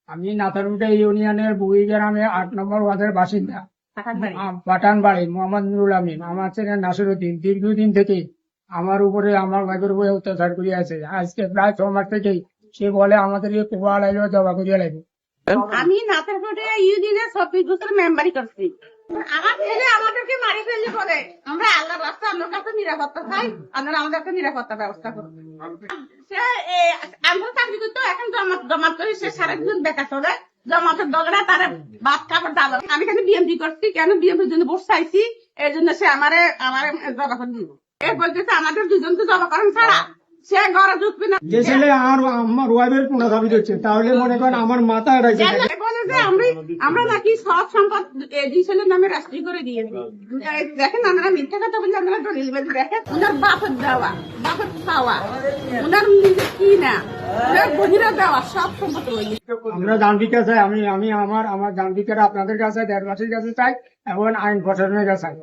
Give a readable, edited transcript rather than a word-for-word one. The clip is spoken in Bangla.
আমি নাতারুটা ইউনিয়নের বুই গ্রামে 8 নম্বর ওয়ার্ডের বাসিন্দা। পাঠানবাড়ি মোহাম্মদ নুরুল আমিন। আমার ছেলে নাসিরউদ্দিন দীর্ঘদিন থেকে আমার উপরে আমার ভাইয়ের উপরে অত্যাচার করিয়া আছে। আজকে প্রায় 6 মাস থেকেই সে বলে আমাদেরকে কুয়া লাইলো জবা করিয়া লাগবে। আমি নাতারপুরে ইউনিয়নের 24 বছর মেম্বারি করছি। আমার ছেলে আমাদেরকে মারি ফেললে পরে আমরা আল্লাহর রাস্তা আপনার কাছে নিরাপত্তা চাই, আপনারা আমাদেরকে নিরাপত্তা ব্যবস্থা করুন। সে আমরা চাকরি করতো, এখন জমাত করে সে সারাদিন বেকার চলে। জমাতের দলরা তারা ভাত কাপড় ডাল। আমি কেন বিএমপি করছি, কেন বিএমপির জন্য ভোট চাইছি, এই জন্য সে আমারে জবা করে দিব। এ বলতেছে আমাদের দুজনকে জবা করেন ছাড়া সে ঘরে ঢুকবে না। যে ছেলে আমার ওয়াইফের পুনঃ দাবি দিচ্ছে, তাহলে মনে করেন আমার মাথা এড়াইছে। বলে যে আমরা নাকি সব সম্পদ দুই ছেলের নামে রাষ্ট্রীয় করে দিয়ে দিই। দেখেন আমরা মিথ্যা কথা বললে আপনারা দলিল দেখেন, ওনার বাপের দেওয়া, বাপের খাওয়া, ওনার নিজের কি না, ওনার বহিরা দেওয়া সব সম্পদ হয়ে গেছে। আমরা জানবিকা চাই, আমি আমার জানবিকারা আপনাদের কাছে, দেশবাসীর কাছে চাই এবং আইন প্রশাসনের কাছে চাই।